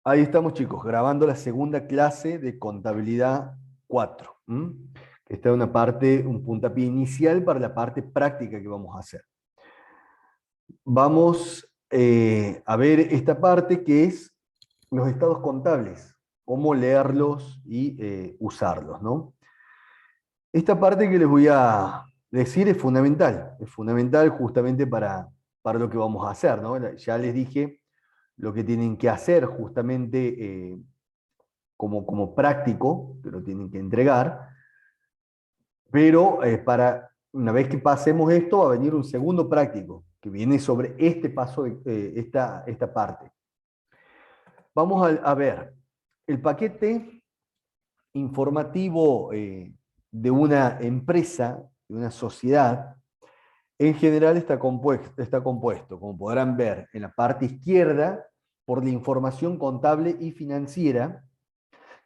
Ahí estamos, chicos, grabando la segunda clase de contabilidad 4. Esta es una parte, un puntapié inicial para la parte práctica que vamos a hacer. Vamos a ver esta parte que es los estados contables, cómo leerlos y usarlos, ¿no? Esta parte que les voy a decir es fundamental justamente para lo que vamos a hacer, ¿no? Ya les dije lo que tienen que hacer justamente como práctico, que lo tienen que entregar, pero una vez que pasemos esto va a venir un segundo práctico, que viene sobre este paso, esta parte. Vamos a ver, el paquete informativo de una empresa, de una sociedad, en general está compuesto, como podrán ver, en la parte izquierda, por la información contable y financiera,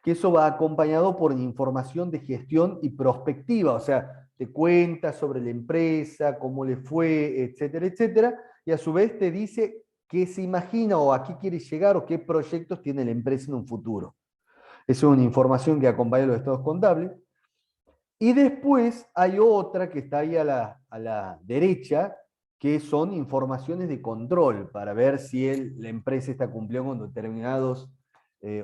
que eso va acompañado por información de gestión y prospectiva, o sea, te cuenta sobre la empresa, cómo le fue, etcétera, etcétera, y a su vez te dice qué se imagina o a qué quiere llegar o qué proyectos tiene la empresa en un futuro. Eso es una información que acompaña los estados contables. Y después hay otra que está ahí a la derecha, que son informaciones de control para ver si la empresa está cumpliendo con determinados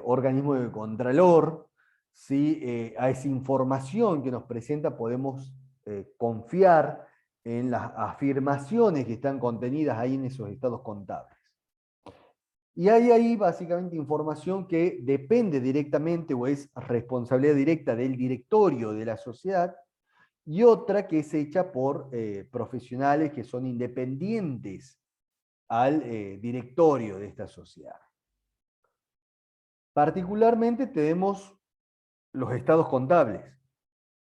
organismos de contralor, si a esa información que nos presenta podemos confiar en las afirmaciones que están contenidas ahí en esos estados contables. Y hay ahí básicamente información que depende directamente o es responsabilidad directa del directorio de la sociedad y otra que es hecha por profesionales que son independientes al directorio de esta sociedad. Particularmente tenemos los estados contables,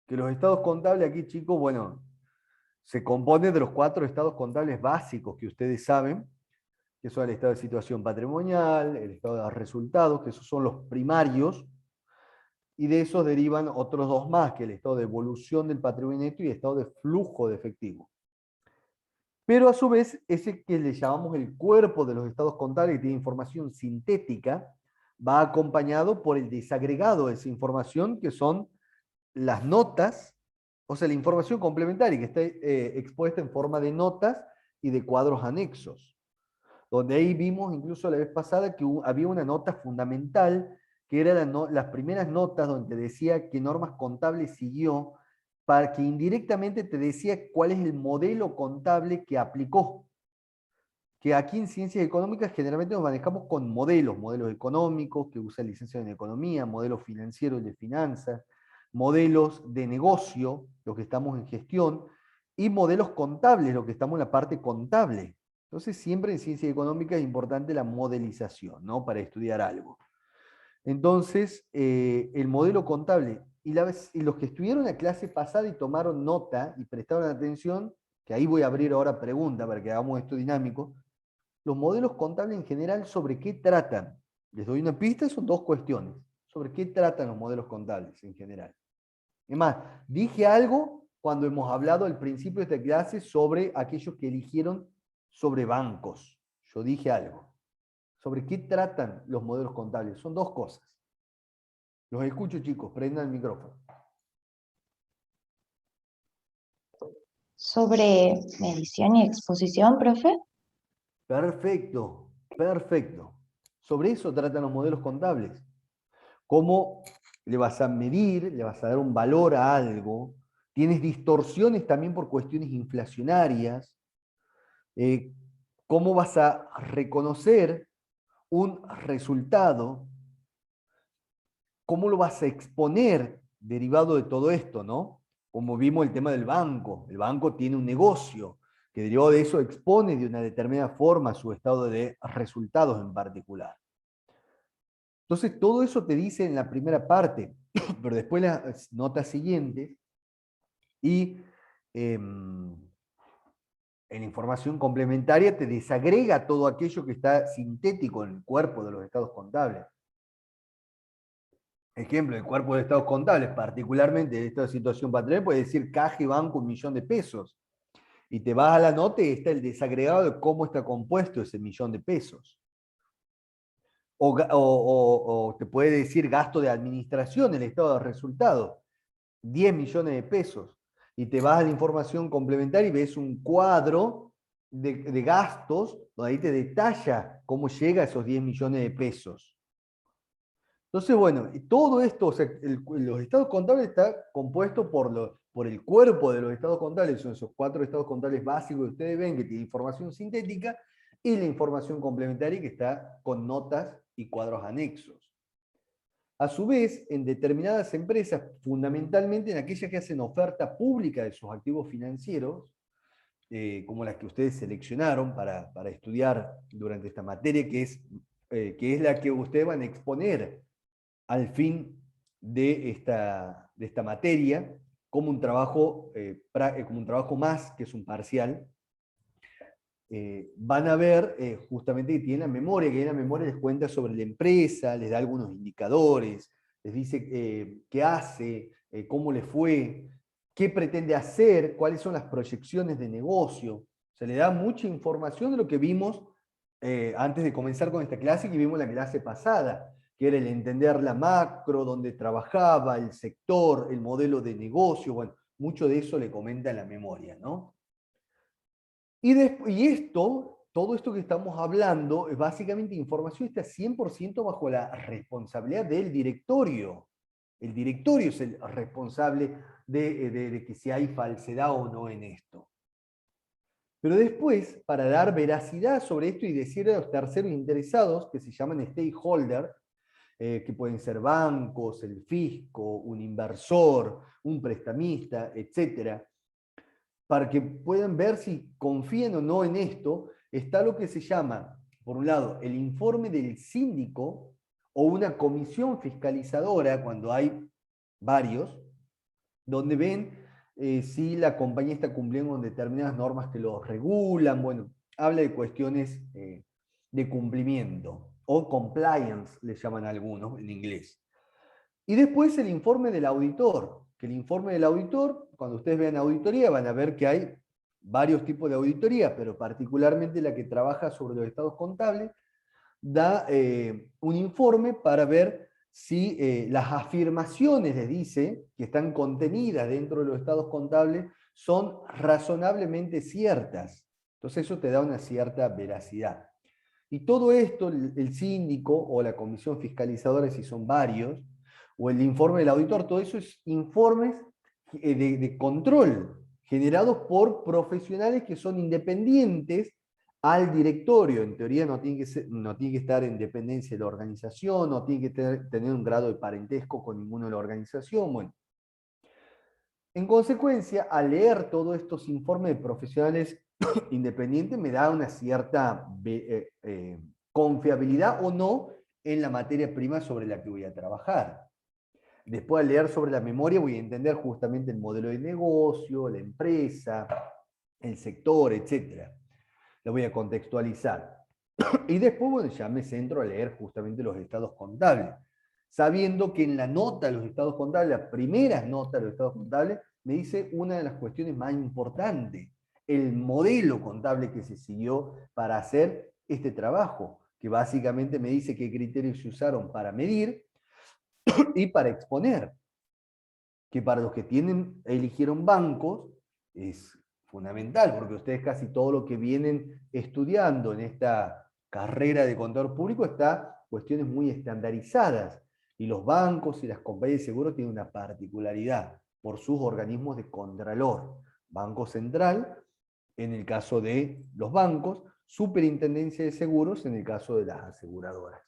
que los estados contables aquí, chicos, bueno, se compone de los 4 estados contables básicos que ustedes saben, que son el estado de situación patrimonial, el estado de resultados, que esos son los primarios, y de esos derivan otros 2 más, que es el estado de evolución del patrimonio neto y el estado de flujo de efectivo. Pero a su vez, ese que le llamamos el cuerpo de los estados contables, que tiene información sintética, va acompañado por el desagregado de esa información, que son las notas, o sea, la información complementaria, que está expuesta en forma de notas y de cuadros anexos. Donde ahí vimos incluso la vez pasada que había una nota fundamental, que era las primeras notas donde decía qué normas contables siguió, para que indirectamente te decía cuál es el modelo contable que aplicó. Que aquí en ciencias económicas generalmente nos manejamos con modelos económicos, que usan licencia en economía, modelos financieros y de finanzas, modelos de negocio, los que estamos en gestión, y modelos contables, los que estamos en la parte contable. Entonces, siempre en ciencias económicas es importante la modelización, ¿no? Para estudiar algo. Entonces, el modelo contable, y los que estuvieron la clase pasada y tomaron nota y prestaron atención, que ahí voy a abrir ahora preguntas para que hagamos esto dinámico, los modelos contables en general, ¿sobre qué tratan? Les doy una pista, son 2 cuestiones. ¿Sobre qué tratan los modelos contables en general? Es más, dije algo cuando hemos hablado al principio de esta clase sobre aquellos que eligieron sobre bancos. Yo dije algo. ¿Sobre qué tratan los modelos contables? Son 2 cosas. Los escucho, chicos, prendan el micrófono. Sobre medición y exposición, profe. Perfecto, perfecto. Sobre eso tratan los modelos contables. Cómo le vas a medir, le vas a dar un valor a algo. Tienes distorsiones también por cuestiones inflacionarias. Eh, cómo vas a reconocer un resultado, cómo lo vas a exponer derivado de todo esto, ¿no? Como vimos el tema del banco. El banco tiene un negocio que derivado de eso expone de una determinada forma su estado de resultados en particular. Entonces, todo eso te dice en la primera parte, pero después las notas siguientes y en la información complementaria te desagrega todo aquello que está sintético en el cuerpo de los estados contables. Ejemplo, el cuerpo de estados contables, particularmente de esta situación patrimonial, puede decir caja y banco 1.000.000 de pesos. Y te vas a la nota y está el desagregado de cómo está compuesto ese 1.000.000 de pesos. o te puede decir gasto de administración, el estado de resultados, 10 millones de pesos. Y te vas a la información complementaria y ves un cuadro de gastos, donde ahí te detalla cómo llega a esos 10 millones de pesos. Entonces, bueno, y todo esto, o sea, los estados contables está compuesto por el cuerpo de los estados contables, son esos 4 estados contables básicos que ustedes ven, que tiene información sintética, y la información complementaria que está con notas y cuadros anexos. A su vez, en determinadas empresas, fundamentalmente en aquellas que hacen oferta pública de sus activos financieros, como las que ustedes seleccionaron para estudiar durante esta materia, que es la que ustedes van a exponer al fin de esta materia como un trabajo más, que es un parcial. Van a ver justamente que tiene la memoria, que en la memoria les cuenta sobre la empresa, les da algunos indicadores, les dice qué hace, cómo le fue, qué pretende hacer, cuáles son las proyecciones de negocio. Se le da mucha información de lo que vimos antes de comenzar con esta clase, que vimos la clase pasada, que era el entender la macro, dónde trabajaba, el sector, el modelo de negocio. Bueno, mucho de eso le comenta en la memoria, ¿no? Y todo esto que estamos hablando, es básicamente información está 100% bajo la responsabilidad del directorio. El directorio es el responsable de que si hay falsedad o no en esto. Pero después, para dar veracidad sobre esto y decirle a los terceros interesados, que se llaman stakeholder, que pueden ser bancos, el fisco, un inversor, un prestamista, etcétera, para que puedan ver si confían o no en esto, está lo que se llama, por un lado, el informe del síndico o una comisión fiscalizadora, cuando hay varios, donde ven si la compañía está cumpliendo con determinadas normas que lo regulan. Bueno, habla de cuestiones de cumplimiento o compliance, le llaman algunos en inglés. Y después el informe del auditor, que el informe del auditor, cuando ustedes vean auditoría, van a ver que hay varios tipos de auditoría, pero particularmente la que trabaja sobre los estados contables, da un informe para ver si las afirmaciones, les dice, que están contenidas dentro de los estados contables, son razonablemente ciertas. Entonces eso te da una cierta veracidad. Y todo esto, el síndico o la comisión fiscalizadora, si son varios, o el informe del auditor, todo eso es informes de control generados por profesionales que son independientes al directorio. En teoría no tiene que estar en dependencia de la organización, no tiene que tener un grado de parentesco con ninguno de la organización. Bueno, en consecuencia, al leer todos estos informes de profesionales independientes, me da una cierta confiabilidad o no en la materia prima sobre la que voy a trabajar. Después, al leer sobre la memoria, voy a entender justamente el modelo de negocio, la empresa, el sector, etc. Lo voy a contextualizar. Y después, bueno, ya me centro a leer justamente los estados contables, sabiendo que en la nota de los estados contables, la primera nota de los estados contables, me dice una de las cuestiones más importantes, el modelo contable que se siguió para hacer este trabajo, que básicamente me dice qué criterios se usaron para medir y para exponer, que para los que eligieron bancos es fundamental, porque ustedes casi todo lo que vienen estudiando en esta carrera de contador público está cuestiones muy estandarizadas, y los bancos y las compañías de seguros tienen una particularidad por sus organismos de contralor. Banco Central, en el caso de los bancos, Superintendencia de Seguros en el caso de las aseguradoras.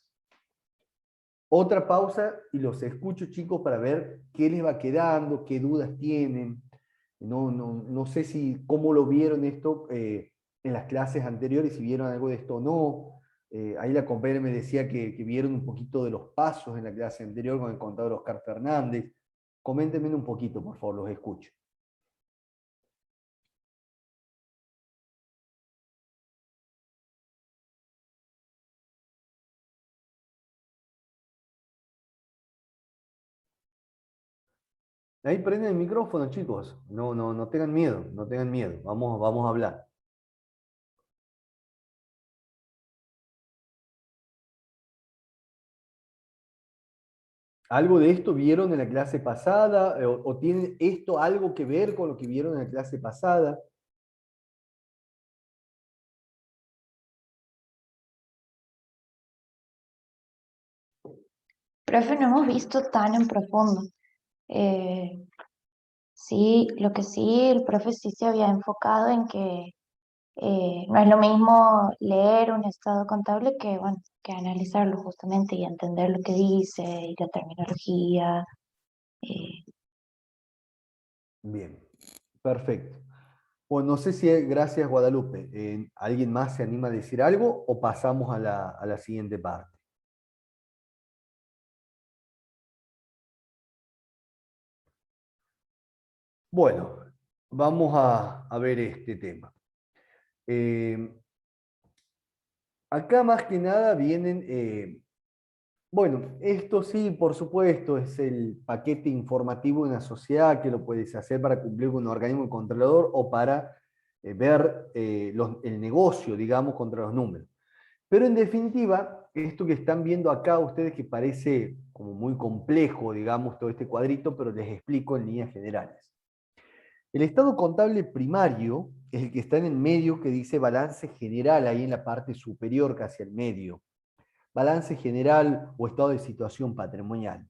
Otra pausa y los escucho, chicos, para ver qué les va quedando, qué dudas tienen. No sé cómo lo vieron esto en las clases anteriores, si vieron algo de esto o no. Ahí la compañera me decía que vieron un poquito de los pasos en la clase anterior con el contador Oscar Fernández. Coméntenme un poquito, por favor, los escucho. Ahí prenden el micrófono, chicos. No tengan miedo, no tengan miedo. Vamos a hablar. ¿Algo de esto vieron en la clase pasada? O tiene esto algo que ver con lo que vieron en la clase pasada? Profe, no hemos visto tan en profundo. Eh, sí, lo que sí, el profe sí se había enfocado en que no es lo mismo leer un estado contable que, bueno, que analizarlo justamente y entender lo que dice y la terminología. eh, Bien, perfecto. Bueno, no sé si gracias Guadalupe. ¿Alguien más se anima a decir algo o pasamos a la siguiente parte? Bueno, vamos a ver este tema. Eh, Acá más que nada vienen, bueno, esto sí, por supuesto, es el paquete informativo de una sociedad que lo puedes hacer para cumplir con un organismo controlador o para ver el negocio, digamos, contra los números. Pero en definitiva, esto que están viendo acá ustedes que parece como muy complejo, digamos, todo este cuadrito, pero les explico en líneas generales. El estado contable primario es el que está en el medio que dice balance general, ahí en la parte superior, casi al medio. Balance general o estado de situación patrimonial.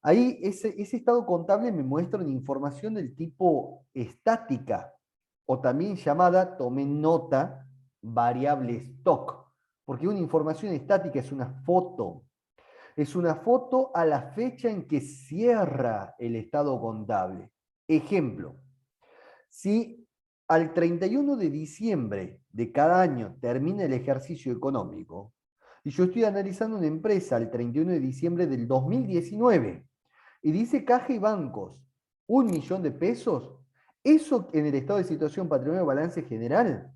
Ahí ese estado contable me muestra una información del tipo estática o también llamada, tomen nota, variable stock. Porque una información estática es una foto a la fecha en que cierra el estado contable. Ejemplo, si al 31 de diciembre de cada año termina el ejercicio económico, y yo estoy analizando una empresa al 31 de diciembre del 2019, y dice caja y bancos, 1 millón de pesos, eso en el estado de situación patrimonial balance general,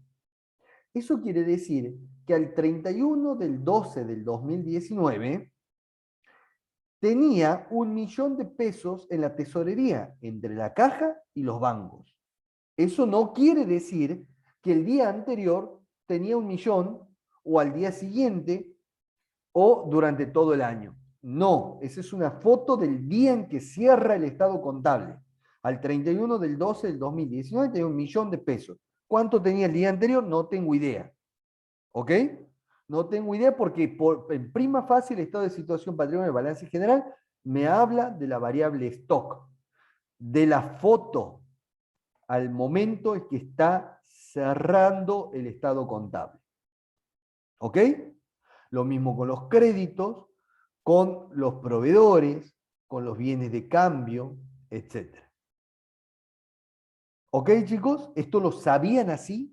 eso quiere decir que al 31 del 12 del 2019 tenía 1 millón de pesos en la tesorería, entre la caja y los bancos. Eso no quiere decir que el día anterior tenía 1 millón o al día siguiente o durante todo el año. No, esa es una foto del día en que cierra el estado contable. Al 31 del 12 del 2019 tenía 1 millón de pesos. ¿Cuánto tenía el día anterior? No tengo idea. ¿Ok? No tengo idea porque en prima fase el estado de situación patrimonial de balance general me habla de la variable stock, de la foto al momento en que está cerrando el estado contable. ¿Ok? Lo mismo con los créditos, con los proveedores, con los bienes de cambio, etc. ¿Ok, chicos? ¿Esto lo sabían así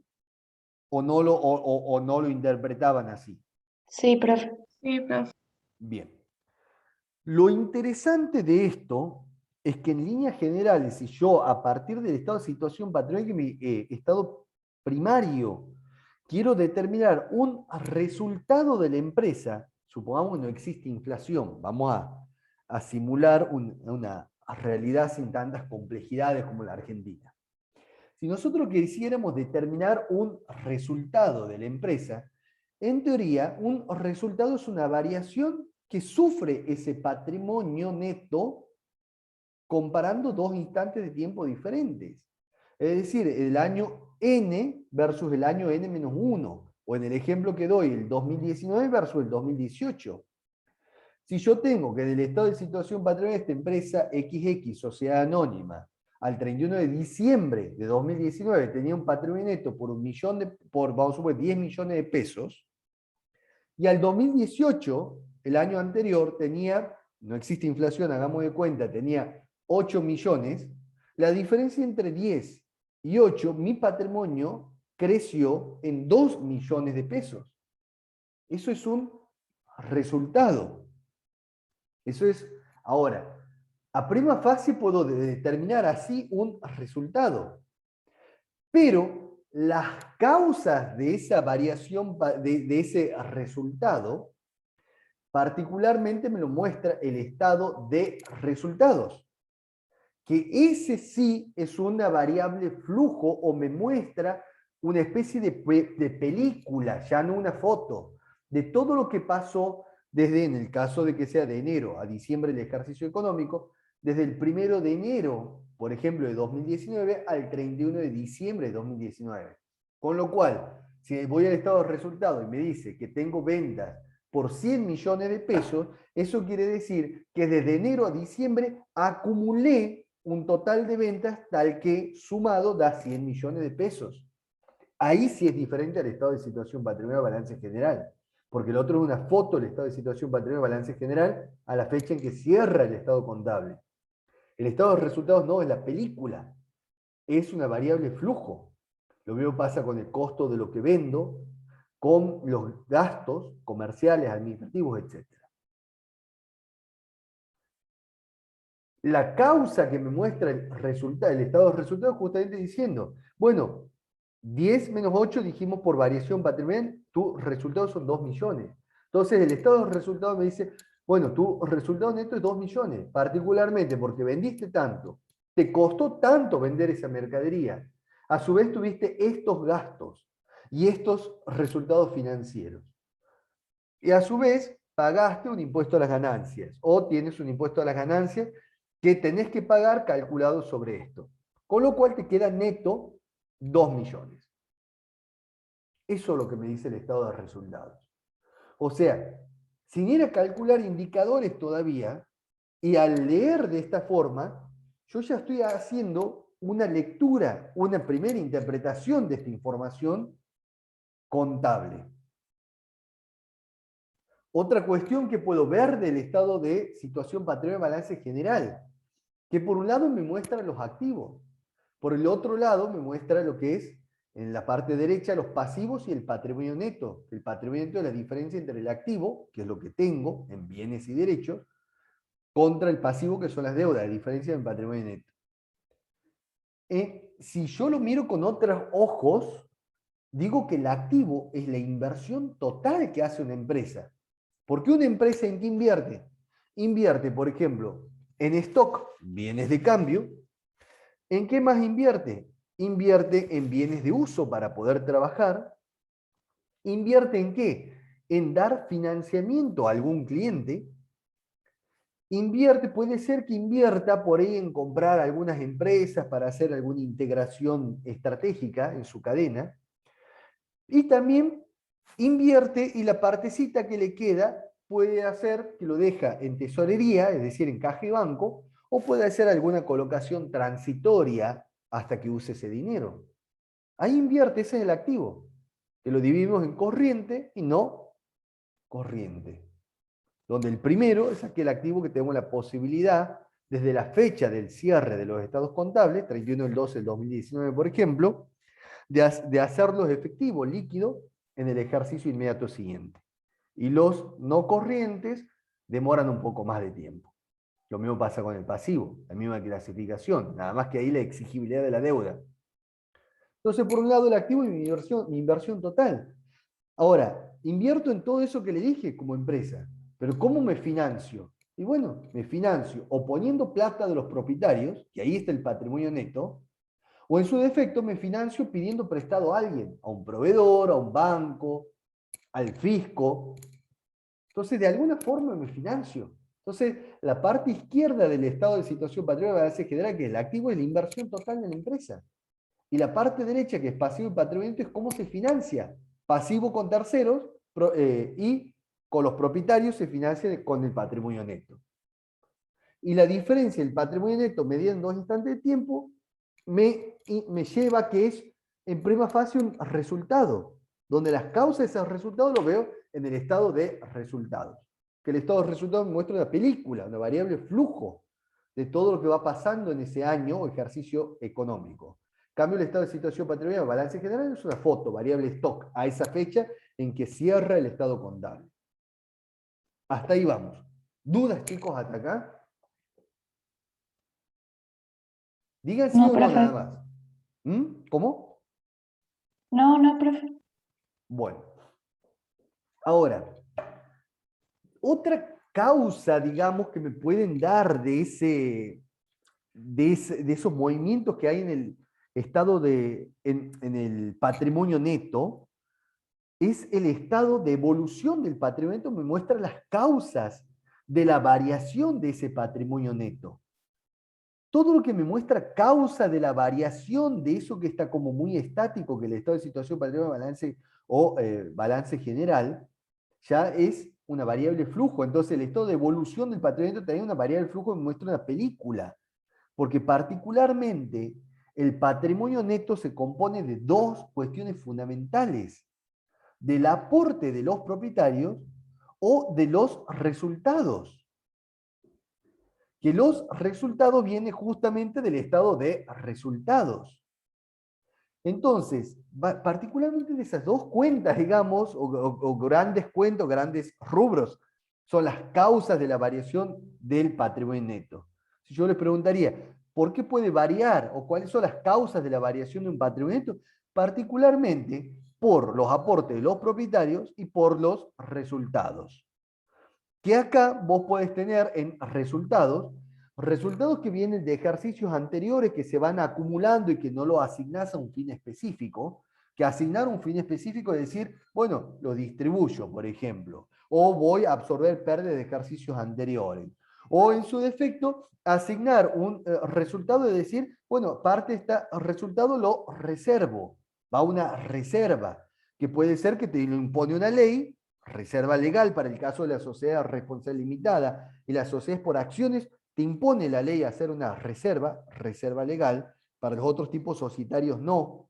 o o no lo interpretaban así? sí, profe. Sí, profe. Bien. Lo interesante de esto es que en líneas generales, si yo a partir del estado de situación patrimonial, que mi estado primario, quiero determinar un resultado de la empresa, supongamos que no existe inflación, vamos a simular una realidad sin tantas complejidades como la Argentina. Si nosotros quisiéramos determinar un resultado de la empresa, en teoría, un resultado es una variación que sufre ese patrimonio neto comparando dos instantes de tiempo diferentes. Es decir, el año n versus el año n menos 1. O en el ejemplo que doy, el 2019 versus el 2018. Si yo tengo que del estado de situación patrimonial de esta empresa XX, sociedad anónima, al 31 de diciembre de 2019 tenía un patrimonio neto por vamos a suponer, 10 millones de pesos, y al 2018, el año anterior, tenía, no existe inflación, hagamos de cuenta, tenía 8 millones, la diferencia entre 10 y 8, mi patrimonio creció en 2 millones de pesos. Eso es un resultado. Eso es, ahora, a prima fase puedo determinar así un resultado, pero las causas de esa variación, de ese resultado, particularmente me lo muestra el estado de resultados, que ese sí es una variable flujo o me muestra una especie de película, ya no una foto, de todo lo que pasó desde, en el caso de que sea de enero a diciembre el ejercicio económico, desde el 1 de enero, por ejemplo, de 2019 al 31 de diciembre de 2019. Con lo cual, si voy al estado de resultados y me dice que tengo ventas por 100 millones de pesos, eso quiere decir que desde enero a diciembre acumulé un total de ventas tal que sumado da 100 millones de pesos. Ahí sí es diferente al estado de situación patrimonial balance general, porque el otro es una foto del estado de situación patrimonial balance general a la fecha en que cierra el estado contable. El estado de resultados no es la película, es una variable flujo. Lo mismo pasa con el costo de lo que vendo, con los gastos comerciales, administrativos, etc. La causa que me muestra el resultado, el estado de resultados, justamente diciendo, bueno, 10 menos 8 dijimos por variación patrimonial, tus resultados son 2 millones. Entonces el estado de resultados me dice, bueno, tu resultado neto es 2 millones, particularmente porque vendiste tanto, te costó tanto vender esa mercadería, a su vez tuviste estos gastos y estos resultados financieros. Y a su vez pagaste un impuesto a las ganancias o tienes un impuesto a las ganancias que tenés que pagar calculado sobre esto. Con lo cual te queda neto 2 millones. Eso es lo que me dice el estado de resultados. O sea, sin ir a calcular indicadores todavía, y al leer de esta forma, yo ya estoy haciendo una lectura, una primera interpretación de esta información contable. Otra cuestión que puedo ver del estado de situación patrimonial balance general, que por un lado me muestra los activos, por el otro lado me muestra lo que es en la parte derecha los pasivos y el patrimonio neto. El patrimonio neto es la diferencia entre el activo, que es lo que tengo en bienes y derechos, contra el pasivo, que son las deudas, la diferencia en el patrimonio neto. Si yo lo miro con otros ojos, digo que el activo es la inversión total que hace una empresa. ¿Por qué una empresa en qué invierte? Invierte, por ejemplo, en stock, bienes de cambio. ¿En qué más invierte? Invierte en bienes de uso para poder trabajar. ¿Invierte en qué? En dar financiamiento a algún cliente. Invierte, puede ser que invierta por ahí en comprar algunas empresas para hacer alguna integración estratégica en su cadena. Y también invierte y la partecita que le queda puede hacer que lo deja en tesorería, es decir, en caja y banco, o puede hacer alguna colocación transitoria hasta que use ese dinero. Ahí invierte, ese es el activo, que lo dividimos en corriente y no corriente. Donde el primero es aquel activo que tenemos la posibilidad, desde la fecha del cierre de los estados contables, 31 del 12 del 2019, por ejemplo, de hacerlos efectivos, líquidos, en el ejercicio inmediato siguiente. Y los no corrientes demoran un poco más de tiempo. Lo mismo pasa con el pasivo, la misma clasificación, nada más que ahí la exigibilidad de la deuda. Entonces, por un lado, el activo y mi inversión total. Ahora, invierto en todo eso que le dije como empresa, pero ¿cómo me financio? Y bueno, me financio o poniendo plata de los propietarios, que ahí está el patrimonio neto, o en su defecto me financio pidiendo prestado a alguien, a un proveedor, a un banco, al fisco. Entonces, de alguna forma me financio. Entonces, la parte izquierda del estado de situación patrimonial balance general, que es el activo, es la inversión total de la empresa. Y la parte derecha, que es pasivo y patrimonio neto, es cómo se financia. Pasivo con terceros y con los propietarios se financia con el patrimonio neto. Y la diferencia del patrimonio neto medido en 2 instantes de tiempo me lleva a que es en prima fase un resultado, donde las causas de esos resultados lo veo en el estado de resultados. Que el estado de resultados me muestra una película, una variable flujo de todo lo que va pasando en ese año o ejercicio económico. Cambio el estado de situación patrimonial, balance general es una foto, variable stock, a esa fecha en que cierra el estado contable. Hasta ahí vamos. ¿Dudas, chicos, hasta acá? Digan sí No, o no profe. nada más. ¿Cómo? No, no, profe. Bueno, ahora, otra causa, digamos, que me pueden dar de esos movimientos que hay en el estado en el patrimonio neto, es el estado de evolución del patrimonio neto, me muestra las causas de la variación de ese patrimonio neto. Todo lo que me muestra causa de la variación de eso que está como muy estático, que el estado de situación, patrimonio, balance o balance general, ya es una variable flujo. Entonces el estado de evolución del patrimonio neto también es una variable flujo que me muestra una película. Porque particularmente el patrimonio neto se compone de dos cuestiones fundamentales: del aporte de los propietarios o de los resultados. Que los resultados vienen justamente del estado de resultados. Entonces, particularmente de esas dos cuentas, digamos, o grandes cuentas, grandes rubros, son las causas de la variación del patrimonio neto. Si yo les preguntaría, ¿por qué puede variar o cuáles son las causas de la variación de un patrimonio neto? Particularmente por los aportes de los propietarios y por los resultados. Que acá vos podés tener en resultados que vienen de ejercicios anteriores que se van acumulando y que no lo asignás a un fin específico, que asignar un fin específico es decir, bueno, lo distribuyo, por ejemplo, o voy a absorber pérdidas de ejercicios anteriores, o en su defecto, asignar un resultado es decir, bueno, parte de este resultado lo reservo, va a una reserva, que puede ser que te lo impone una ley, reserva legal para el caso de la sociedad responsable limitada, y las sociedades por acciones te impone la ley a hacer una reserva legal, para los otros tipos societarios no.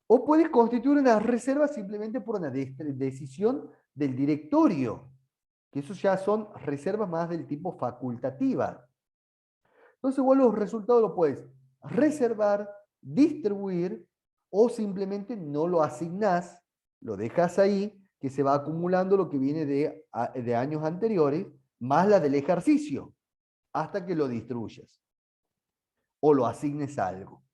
O puedes constituir una reserva simplemente por una decisión del directorio, que eso ya son reservas más del tipo facultativa. Entonces vos los resultados los puedes reservar, distribuir, o simplemente no lo asignás, lo dejas ahí, que se va acumulando lo que viene de años anteriores, más la del ejercicio, hasta que lo distribuyas o lo asignes a algo.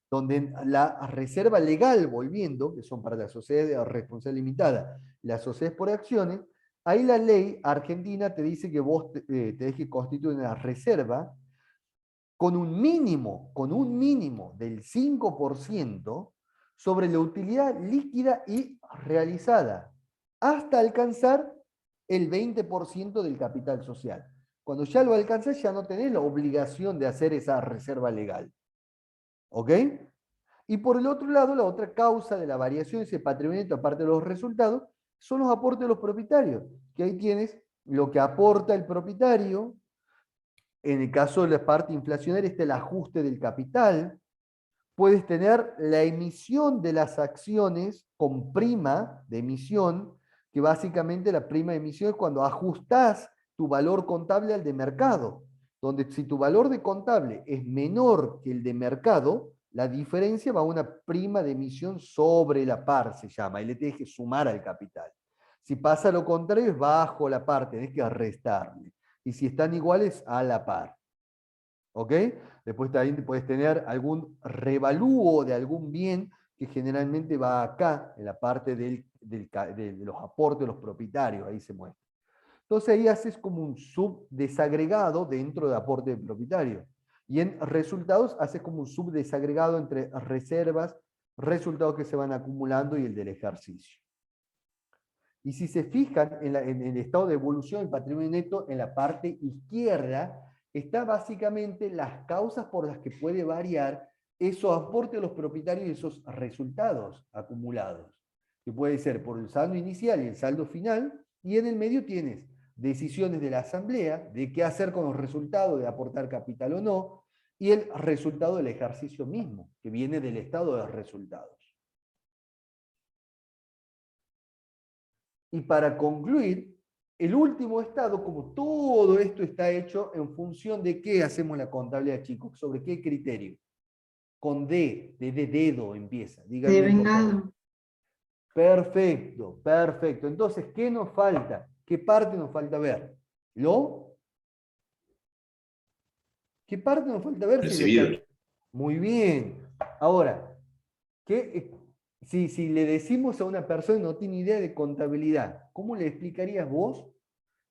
Donde la reserva legal, volviendo, que son para la sociedad de responsabilidad limitada, las sociedades por acciones, ahí la ley argentina te dice que vos tenés que constituir una reserva con un mínimo del 5% sobre la utilidad líquida y realizada, hasta alcanzar el 20% del capital social. Cuando ya lo alcanzas, ya no tenés la obligación de hacer esa reserva legal. ¿Ok? Y por el otro lado, la otra causa de la variación de ese patrimonio neto, aparte de los resultados, son los aportes de los propietarios, que ahí tienes lo que aporta el propietario. En el caso de la parte inflacionaria está el ajuste del capital. Puedes tener la emisión de las acciones con prima de emisión, que básicamente la prima de emisión es cuando ajustás tu valor contable al de mercado, donde si tu valor de contable es menor que el de mercado, la diferencia va a una prima de emisión sobre la par, se llama, y le tienes que sumar al capital. Si pasa lo contrario, es bajo la par, tenés que restarle. Y si están iguales, a la par. ¿Ok? Después también puedes tener algún revalúo de algún bien que generalmente va acá, en la parte de los aportes de los propietarios, ahí se muestra. Entonces ahí haces como un subdesagregado dentro de aporte del propietario. Y en resultados haces como un subdesagregado entre reservas, resultados que se van acumulando y el del ejercicio. Y si se fijan en el estado de evolución del patrimonio neto, en la parte izquierda, está básicamente las causas por las que puede variar esos aportes de los propietarios y esos resultados acumulados. Que puede ser por el saldo inicial y el saldo final, y en el medio tienes decisiones de la asamblea de qué hacer con los resultados, de aportar capital o no, y el resultado del ejercicio mismo, que viene del estado de resultados. Y para concluir, el último estado, como todo esto está hecho en función de qué hacemos la contabilidad, chicos, sobre qué criterio. Con D, de dedo empieza. Díganme, por favor. Devengado. Perfecto, perfecto. Entonces, ¿qué nos falta? ¿Qué parte nos falta ver? ¿Lo? ¿Qué parte nos falta ver? Si Recibido. Muy bien. Ahora, si le decimos a una persona que no tiene idea de contabilidad, ¿cómo le explicarías vos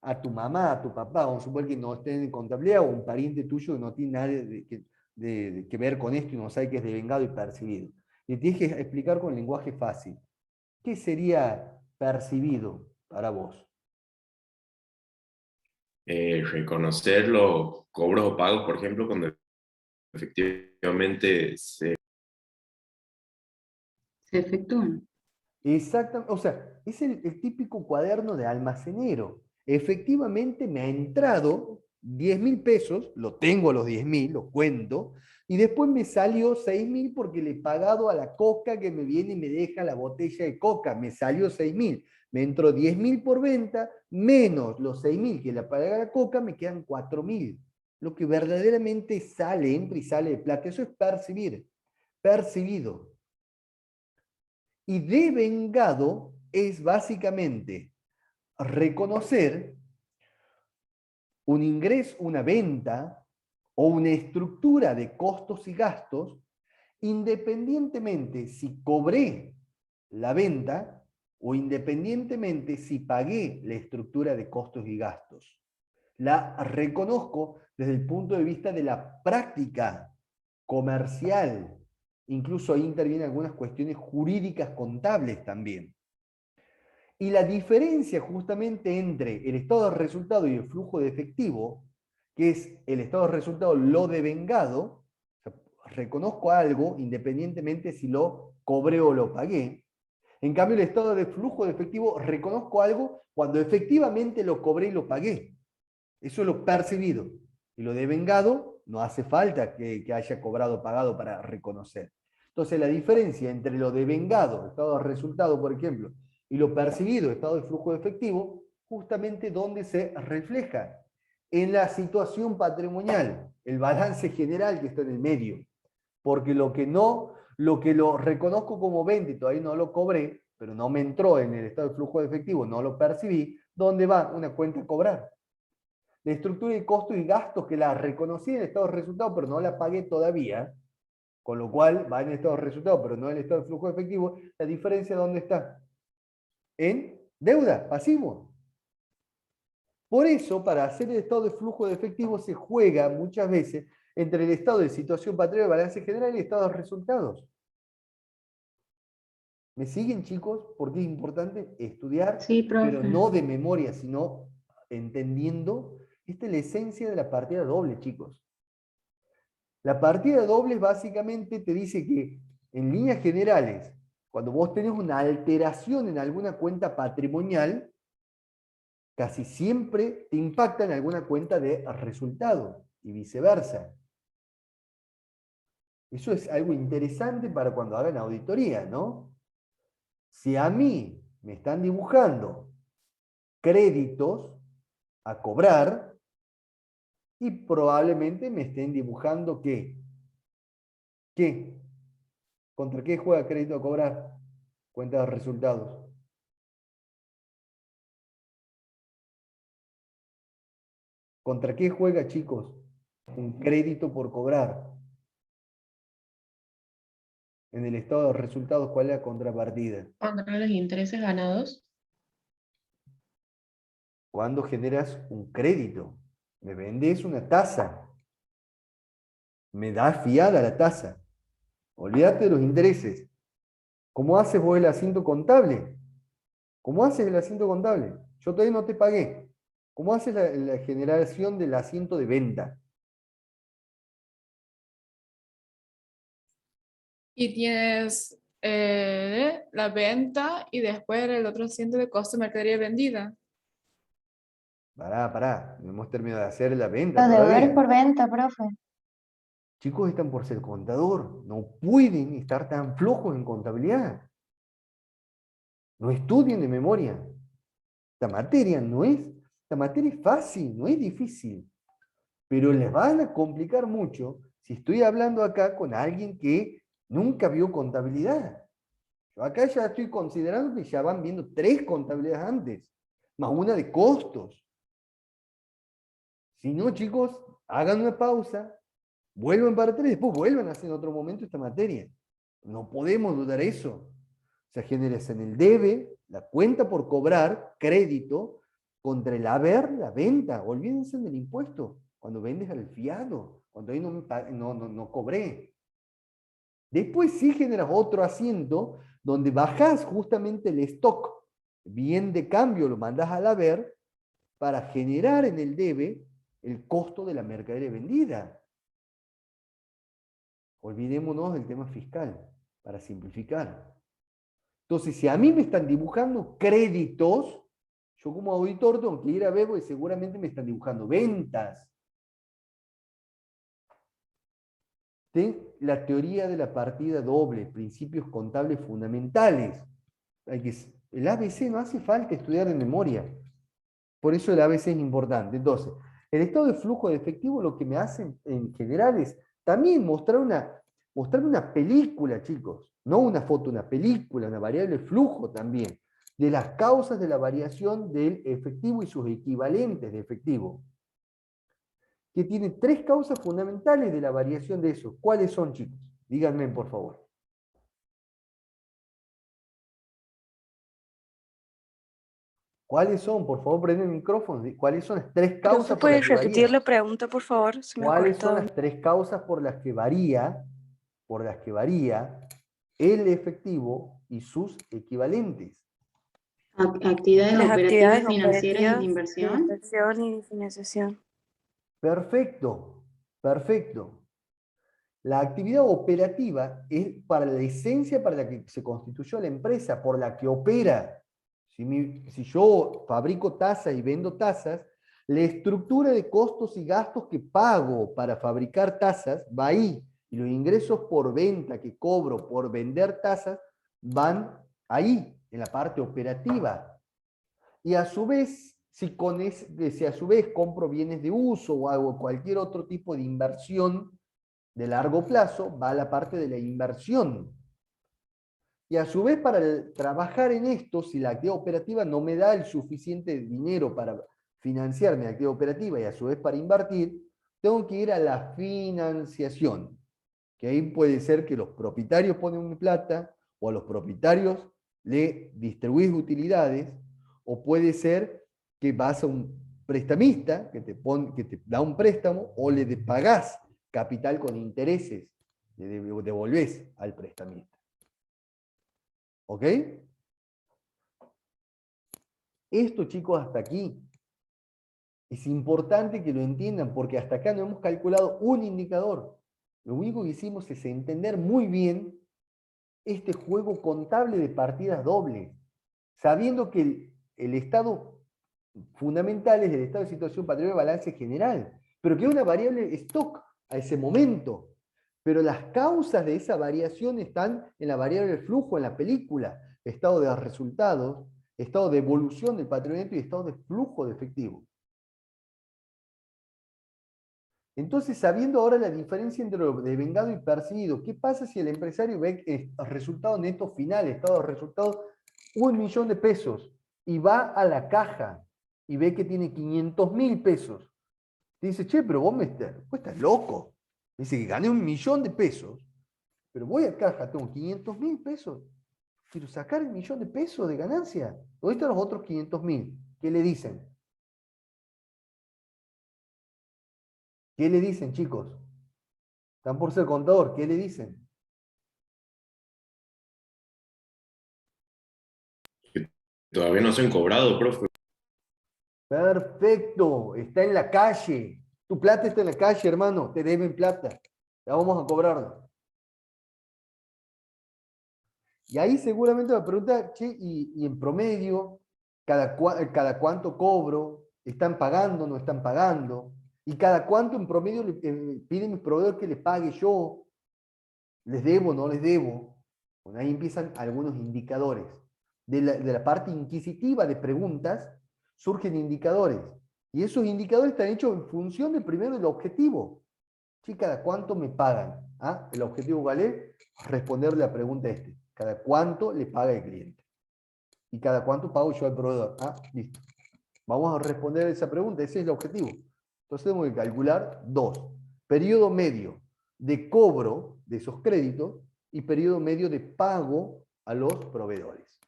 a tu mamá, a tu papá, vamos a suponer que no esté en contabilidad, o un pariente tuyo que no tiene nada que ver con esto y no sabe que es devengado y percibido? Le tienes que explicar con lenguaje fácil. ¿Qué sería percibido para vos? Reconocer los cobros o pagos, por ejemplo, cuando efectivamente se... Se efectúan. Exactamente, o sea, es el típico cuaderno de almacenero. Efectivamente me ha entrado 10.000 pesos, lo tengo a los 10.000, lo cuento, y después me salió 6.000 porque le he pagado a la coca que me viene y me deja la botella de coca, me salió 6.000. Me entró 10.000 por venta, menos los 6.000 que le paga la coca, me quedan 4.000. Lo que verdaderamente sale, entra y sale de plata, eso es percibir, percibido. Y devengado es básicamente reconocer un ingreso, una venta o una estructura de costos y gastos, independientemente si cobré la venta o independientemente si pagué la estructura de costos y gastos. La reconozco desde el punto de vista de la práctica comercial. Incluso ahí intervienen algunas cuestiones jurídicas contables también. Y la diferencia justamente entre el estado de resultado y el flujo de efectivo, que es el estado de resultado lo devengado, o sea, reconozco algo independientemente si lo cobré o lo pagué. En cambio, el estado de flujo de efectivo, reconozco algo cuando efectivamente lo cobré y lo pagué. Eso es lo percibido. Y lo devengado no hace falta que haya cobrado o pagado para reconocer. Entonces, la diferencia entre lo devengado, estado de resultado, por ejemplo, y lo percibido, estado de flujo de efectivo, justamente donde se refleja en la situación patrimonial, el balance general que está en el medio. Porque lo que lo reconozco como venta y todavía no lo cobré, pero no me entró en el estado de flujo de efectivo, no lo percibí, ¿dónde va? Una cuenta a cobrar. La estructura de costos y gastos que la reconocí en el estado de resultado, pero no la pagué todavía, con lo cual va en el estado de resultado, pero no en el estado de flujo de efectivo, la diferencia ¿dónde está? En deuda, pasivo. Por eso, para hacer el estado de flujo de efectivo se juega muchas veces entre el estado de situación patrimonial, balance general y el estado de resultados. ¿Me siguen, chicos? Porque es importante estudiar, Sí, pero profe. no de memoria, sino entendiendo. Esta es la esencia de la partida doble, chicos. La partida doble básicamente te dice que, en líneas generales, cuando vos tenés una alteración en alguna cuenta patrimonial, casi siempre te impacta en alguna cuenta de resultado y viceversa. Eso es algo interesante para cuando hagan auditoría, ¿no? Si a mí me están dibujando créditos a cobrar y probablemente me estén dibujando ¿qué? ¿Qué? ¿Contra qué juega crédito a cobrar? Cuenta de resultados. ¿Contra qué juega, chicos? Un crédito por cobrar. En el estado de resultados, ¿cuál es la contrapartida? Contra los intereses ganados. Cuando generas un crédito, me vendes una tasa, me das fiada la tasa. Olvídate de los intereses. ¿Cómo haces vos el asiento contable? ¿Cómo haces el asiento contable? Yo todavía no te pagué. ¿Cómo haces la generación del asiento de venta? Y tienes la venta y después el otro asiento de costo de mercadería vendida. Pará, no hemos terminado de hacer la venta Los deudores por todavía. venta, profe. Chicos, están por ser contador. No pueden estar tan flojos en contabilidad. No estudien de memoria. Esta materia es fácil, no es difícil. Pero les van a complicar mucho si estoy hablando acá con alguien que nunca vio contabilidad. Yo acá ya estoy considerando que ya van viendo 3 contabilidades antes, más una de costos. Si no, chicos, hagan una pausa, vuelvan para atrás, después vuelvan a hacer en otro momento esta materia. No podemos dudar eso. O sea, generas en el debe, la cuenta por cobrar, crédito, contra el haber, la venta. Olvídense del impuesto. Cuando vendes al fiado, cuando ahí no cobré. Después sí generas otro asiento donde bajás justamente el stock, bien de cambio lo mandás al haber, para generar en el debe el costo de la mercadería vendida. Olvidémonos del tema fiscal, para simplificar. Entonces, si a mí me están dibujando créditos, yo como auditor tengo que ir a ver, porque seguramente me están dibujando ventas. La teoría de la partida doble, principios contables fundamentales. El ABC no hace falta estudiar de memoria. Por eso el ABC es importante. Entonces, el estado de flujo de efectivo lo que me hace en general es también mostrar una película, chicos. No una foto, una película, una variable flujo también, de las causas de la variación del efectivo y sus equivalentes de efectivo, que tiene 3 causas fundamentales de la variación de eso. ¿Cuáles son, chicos? Díganme, por favor. ¿Cuáles son? Por favor, prende el micrófono. ¿Cuáles son las 3 causas Profe, por las ¿puedes que repetir varía? la pregunta, por favor? Se me ¿Cuáles son cortó. las 3 causas por las que varía el efectivo y sus equivalentes? Actividades Las operativas actividades financieras y de operativas de inversión. inversión y de financiación. Perfecto, perfecto. La actividad operativa es para la esencia para la que se constituyó la empresa, por la que opera. Si yo fabrico tazas y vendo tazas, la estructura de costos y gastos que pago para fabricar tazas va ahí. Y los ingresos por venta que cobro por vender tazas van ahí, en la parte operativa. Y a su vez, si a su vez compro bienes de uso o hago cualquier otro tipo de inversión de largo plazo, va a la parte de la inversión. Y a su vez, para trabajar en esto, si la actividad operativa no me da el suficiente dinero para financiar mi actividad operativa y a su vez para invertir, tengo que ir a la financiación. Que ahí puede ser que los propietarios ponen mi plata, o a los propietarios le distribuís utilidades, o puede ser que vas a un prestamista que te da un préstamo, o le pagás capital con intereses, le devolvés al prestamista. ¿Ok? Esto, chicos, hasta aquí es importante que lo entiendan, porque hasta acá no hemos calculado un indicador. Lo único que hicimos es entender muy bien este juego contable de partidas dobles, sabiendo que el estado fundamental es el estado de situación patrimonio de balance general, pero que es una variable stock a ese momento. Pero las causas de esa variación están en la variable flujo, en la película, estado de resultados, estado de evolución del patrimonio y estado de flujo de efectivo. Entonces, sabiendo ahora la diferencia entre lo devengado y percibido, ¿qué pasa si el empresario ve el resultado neto final, estado de resultado, 1.000.000 de pesos, y va a la caja y ve que tiene 500.000 pesos? Dice, che, pero vos estás loco. Dice que gané 1.000.000 de pesos, pero voy a caja, tengo 500.000 pesos. Quiero sacar el 1.000.000 de pesos de ganancia. ¿Dónde están los otros 500.000? ¿Qué le dicen? ¿Qué le dicen, chicos? Están por ser contador, ¿qué le dicen? Todavía no se han cobrado, profe. Perfecto, está en la calle. Tu plata está en la calle, hermano. Te deben plata. La vamos a cobrar. Y ahí seguramente me pregunta, che, y en promedio, cada cuánto cobro, ¿están pagando, no están pagando? ¿Y cada cuánto en promedio piden mis proveedores que les pague yo? ¿Les debo, no les debo? Bueno, ahí empiezan algunos indicadores. De la parte inquisitiva de preguntas surgen indicadores. Y esos indicadores están hechos en función del primero del objetivo. ¿Sí? ¿Cada cuánto me pagan? ¿Ah? El objetivo vale responderle la pregunta ¿Cada cuánto le paga el cliente? ¿Y cada cuánto pago yo al proveedor? Ah, listo. Vamos a responder esa pregunta, ese es el objetivo. Entonces tenemos que calcular 2. Periodo medio de cobro de esos créditos y periodo medio de pago a los proveedores.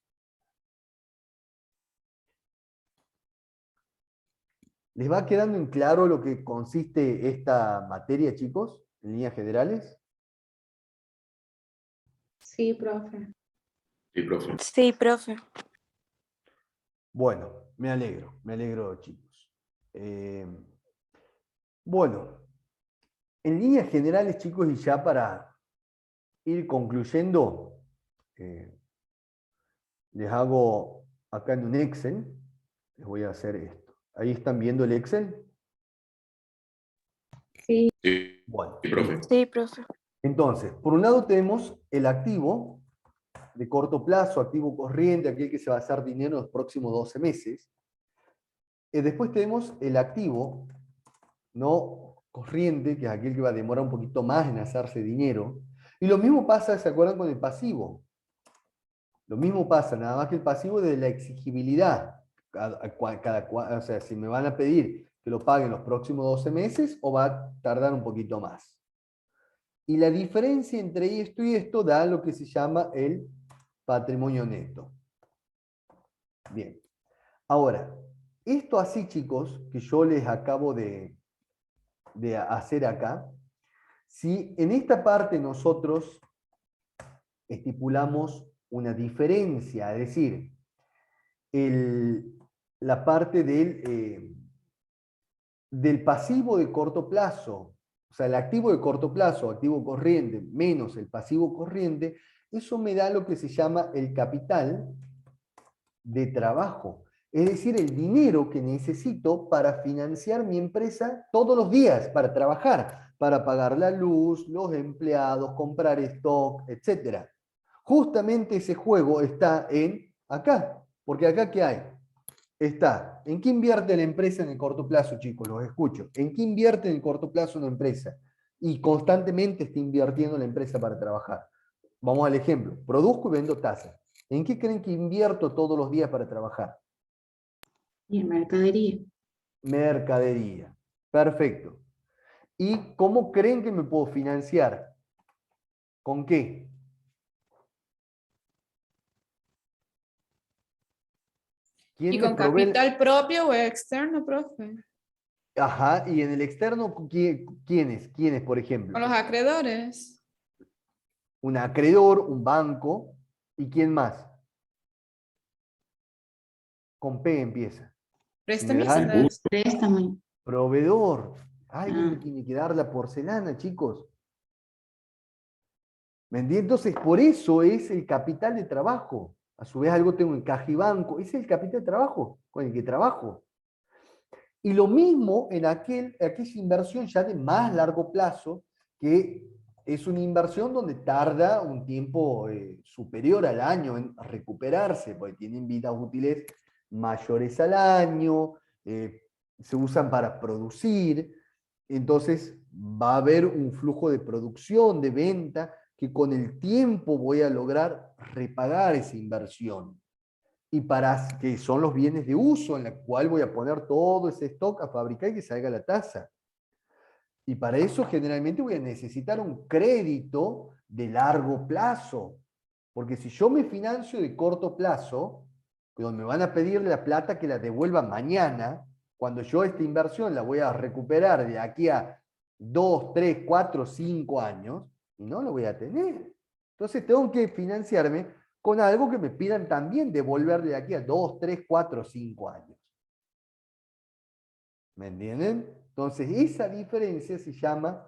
¿Les va quedando en claro lo que consiste esta materia, chicos, en líneas generales? Sí, profe. Sí, profe. Sí, profe. Bueno, me alegro, chicos. Bueno, en líneas generales, chicos, y ya para ir concluyendo, les hago acá en un Excel, les voy a hacer esto. ¿Ahí están viendo el Excel? Sí, Sí, Bueno, profe. listo. Sí, profe. Entonces, por un lado tenemos el activo de corto plazo, activo corriente, aquel que se va a hacer dinero en los próximos 12 meses. Después tenemos el activo no corriente, que es aquel que va a demorar un poquito más en hacerse dinero. Y lo mismo pasa, ¿se acuerdan con el pasivo? Lo mismo pasa, nada más que el pasivo de la exigibilidad. O sea, si me van a pedir que lo paguen los próximos 12 meses o va a tardar un poquito más. Y la diferencia entre esto y esto da lo que se llama el patrimonio neto. Bien. Ahora, esto así, chicos, que yo les acabo de hacer acá, si en esta parte nosotros estipulamos una diferencia, es decir, la parte del pasivo de corto plazo, o sea, el activo de corto plazo, activo corriente, menos el pasivo corriente, eso me da lo que se llama el capital de trabajo. Es decir, el dinero que necesito para financiar mi empresa todos los días, para trabajar, para pagar la luz, los empleados, comprar stock, etc. Justamente ese juego está acá. Porque acá, ¿qué hay? Está, ¿en qué invierte la empresa en el corto plazo, chicos? Los escucho. ¿En qué invierte en el corto plazo una empresa? Y constantemente está invirtiendo la empresa para trabajar. Vamos al ejemplo. Produzco y vendo tazas. ¿En qué creen que invierto todos los días para trabajar? y en mercadería. Mercadería. Perfecto. ¿Y cómo creen que me puedo financiar? ¿Con qué? ¿Quién ¿Y me con provee? capital propio o externo, profe? Ajá, y en el externo, ¿quiénes? ¿Quiénes, por ejemplo? Con los acreedores. Un acreedor, un banco, ¿y quién más? Con P empieza. Si me dan Prestamistas. Préstamo. proveedor, alguien me Ah, tiene que dar la porcelana, chicos. ¿Me entiendes? Entonces, por eso es el capital de trabajo. A su vez, algo tengo en caja y banco. Es el capital de trabajo con el que trabajo. Y lo mismo en aquella inversión ya de más largo plazo, que es una inversión donde tarda un tiempo superior al año en recuperarse, porque tienen vidas útiles mayores al año, se usan para producir, entonces va a haber un flujo de producción, de venta, que con el tiempo voy a lograr repagar esa inversión y para que son los bienes de uso en la cual voy a poner todo ese stock a fabricar y que salga la tasa. Y para eso generalmente voy a necesitar un crédito de largo plazo. Porque si yo me financio de corto plazo, donde me van a pedir la plata que la devuelva mañana, cuando yo esta inversión la voy a recuperar de aquí a 2, 3, 4, 5 años, y no lo voy a tener. Entonces tengo que financiarme con algo que me pidan también devolver de aquí a 2, 3, 4, 5 años. ¿Me entienden? Entonces esa diferencia se llama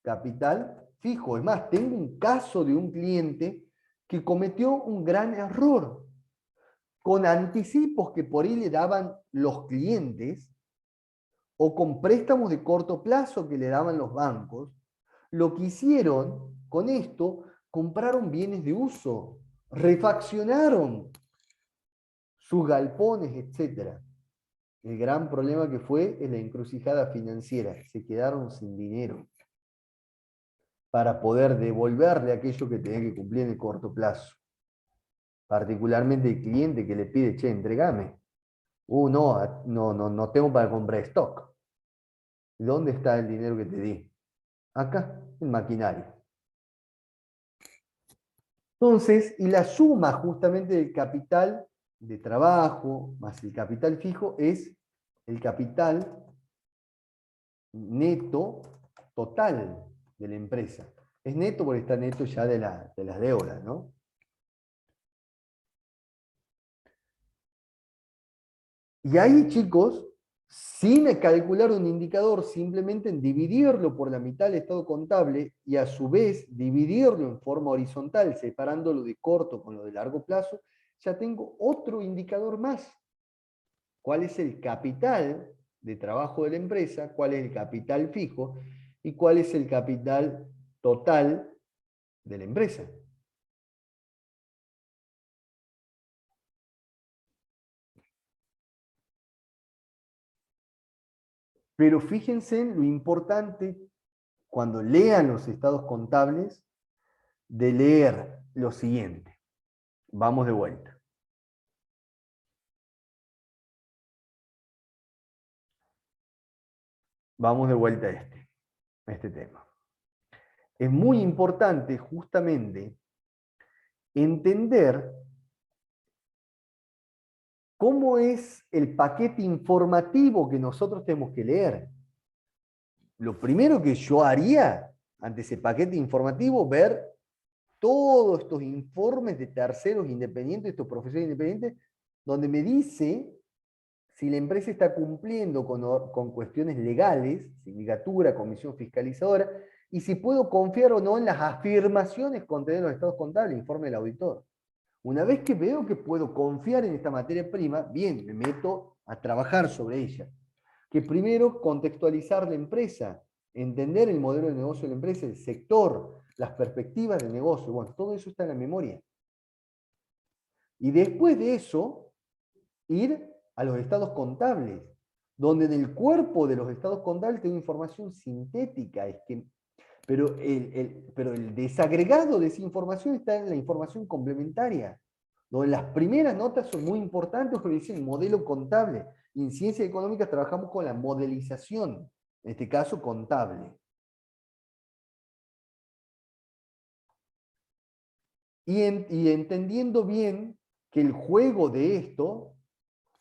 capital fijo. Es más, tengo un caso de un cliente que cometió un gran error. Con anticipos que por ahí le daban los clientes o con préstamos de corto plazo que le daban los bancos, lo que hicieron con esto, compraron bienes de uso, refaccionaron sus galpones, etc. El gran problema que fue es la encrucijada financiera. Se quedaron sin dinero para poder devolverle aquello que tenía que cumplir en el corto plazo. Particularmente el cliente que le pide, che, entregame. No tengo para comprar stock. ¿Dónde está el dinero que te di? Acá, en maquinaria. Entonces, y la suma justamente del capital de trabajo más el capital fijo es el capital neto total de la empresa. Es neto porque está neto ya de las deudas, ¿no? Y ahí, chicos, sin calcular un indicador, simplemente en dividirlo por la mitad del estado contable y a su vez dividirlo en forma horizontal, separándolo de corto con lo de largo plazo, ya tengo otro indicador más. ¿Cuál es el capital de trabajo de la empresa? ¿Cuál es el capital fijo? ¿Y cuál es el capital total de la empresa? Pero fíjense en lo importante cuando lean los estados contables de leer lo siguiente. Vamos de vuelta. Vamos de vuelta a este tema. Es muy importante justamente entender cómo es el paquete informativo que nosotros tenemos que leer. Lo primero que yo haría ante ese paquete informativo, ver todos estos informes de terceros independientes, estos profesores independientes, donde me dice si la empresa está cumpliendo con cuestiones legales, sindicatura, comisión fiscalizadora, y si puedo confiar o no en las afirmaciones contenidas en los estados contables, informe del auditor. Una vez que veo que puedo confiar en esta materia prima, bien, me meto a trabajar sobre ella. Que primero contextualizar la empresa, entender el modelo de negocio de la empresa, el sector, las perspectivas del negocio, bueno, todo eso está en la memoria. Y después de eso, ir a los estados contables, donde en el cuerpo de los estados contables tengo información sintética, pero el desagregado de esa información está en la información complementaria, donde las primeras notas son muy importantes, porque dicen modelo contable. Y en ciencias económicas trabajamos con la modelización, en este caso contable. Y entendiendo bien que el juego de esto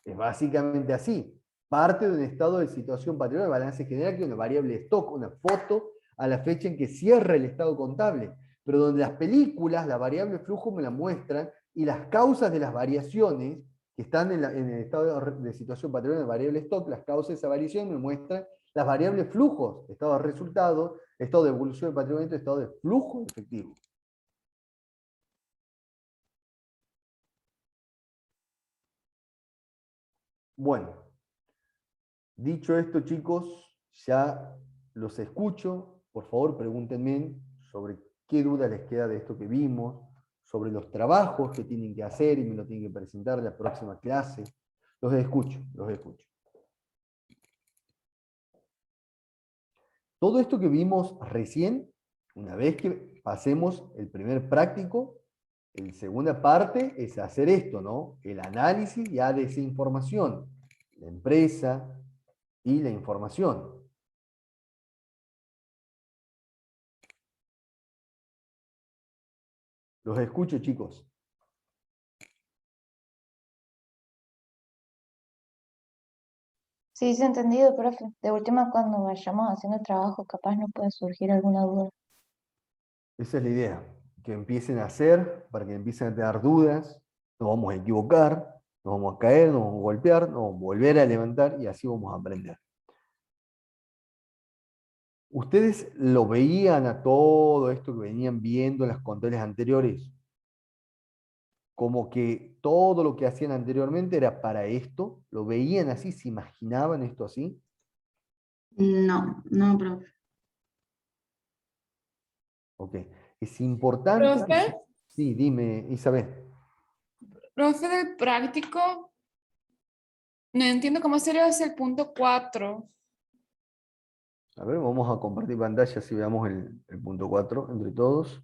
es básicamente así. Parte de un estado de situación patrimonial de balance general, que es una variable de stock, una foto a la fecha en que cierra el estado contable, pero donde las películas, la variable flujo me la muestran, y las causas de las variaciones que están en el estado de situación patrimonial de variable stock, las causas de esa variación me muestran las variables flujos, estado de resultado, estado de evolución del patrimonio, estado de flujo efectivo. Bueno, dicho esto, chicos, ya los escucho. Por favor, pregúntenme sobre qué duda les queda de esto que vimos, sobre los trabajos que tienen que hacer y me lo tienen que presentar en la próxima clase. Los escucho, los escucho. Todo esto que vimos recién, una vez que pasemos el primer práctico, la segunda parte es hacer esto, ¿no? El análisis ya de esa información, la empresa y la información. Los escucho, chicos. Sí, se ha entendido, profe. De última, cuando vayamos haciendo el trabajo, capaz nos puede surgir alguna duda. Esa es la idea, que empiecen a hacer, para que empiecen a tener dudas, nos vamos a equivocar, nos vamos a caer, nos vamos a golpear, nos vamos a volver a levantar y así vamos a aprender. ¿Ustedes lo veían a todo esto que venían viendo en las controles anteriores? Como que todo lo que hacían anteriormente era para esto, ¿lo veían así? ¿Se imaginaban esto así? No, no, profe. Ok. Es importante. Profe, Sí, dime, Isabel. profe del práctico, no entiendo cómo sería ese el punto 4. A ver, vamos a compartir pantalla si veamos el punto 4 entre todos.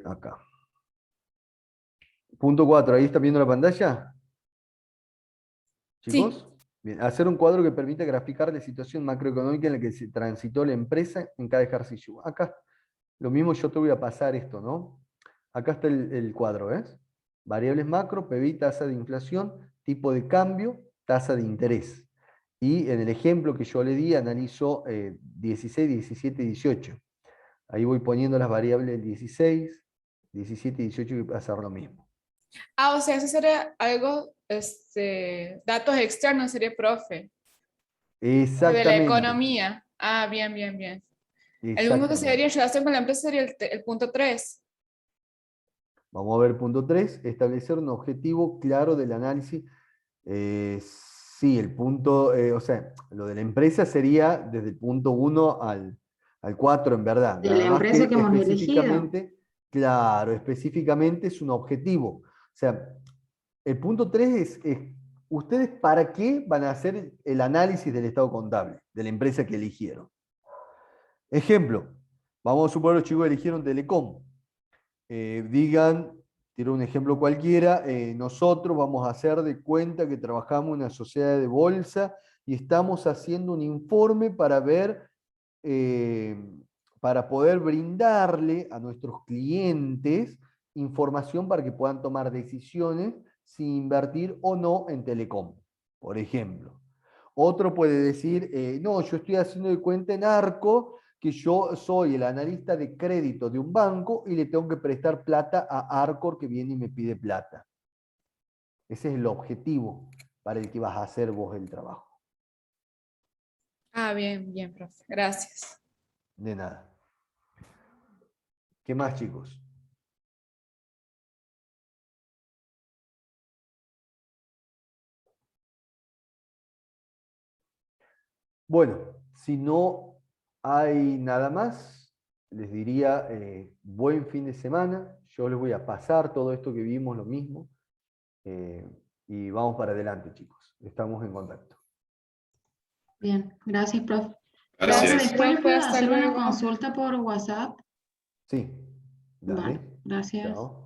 Acá. Punto 4, ¿ahí está viendo la pantalla? Sí. ¿Chicos? Bien, hacer un cuadro que permita graficar la situación macroeconómica en la que se transitó la empresa en cada ejercicio. Acá, lo mismo yo te voy a pasar esto, ¿no? Acá está el cuadro, ¿ves? Variables macro, PBI, tasa de inflación, tipo de cambio, tasa de interés. Y en el ejemplo que yo le di, analizo 16, 17 y 18. Ahí voy poniendo las variables del 16, 17 y 18 que va a ser lo mismo. Ah, o sea, eso sería algo, datos externos sería profe, de la Exactamente, economía. Ah, bien, bien, bien. El único que sería exactamente. en relación con la empresa sería el punto 3. Vamos a ver punto 3, establecer un objetivo claro del análisis. Sí, el punto, o sea, lo de la empresa sería desde el punto 1 al 4 en verdad. De la Nada más empresa que que hemos elegido. específicamente, claro, específicamente es un objetivo. O sea, el punto 3 ¿ustedes para qué van a hacer el análisis del estado contable de la empresa que eligieron? Ejemplo, vamos a suponer los chicos eligieron Telecom. Digan, tiro un ejemplo cualquiera, nosotros vamos a hacer de cuenta que trabajamos en una sociedad de bolsa y estamos haciendo un informe para ver, eh, para poder brindarle a nuestros clientes información para que puedan tomar decisiones si invertir o no en Telecom, por ejemplo. Otro puede decir, no, yo estoy haciendo de cuenta en Arco que yo soy el analista de crédito de un banco y le tengo que prestar plata a Arcor que viene y me pide plata. Ese es el objetivo para el que vas a hacer vos el trabajo. Ah, bien, bien, profe. Gracias. De nada. ¿Qué más, chicos? Bueno, si no hay nada más, les diría buen fin de semana. Yo les voy a pasar todo esto que vimos, lo mismo. Y vamos para adelante, chicos. Estamos en contacto. Bien, gracias, profe. Profe, Gracias. después le Profe, puedo hasta hacer una luego. consulta por WhatsApp. Sí, Vale, dale. gracias. Chao.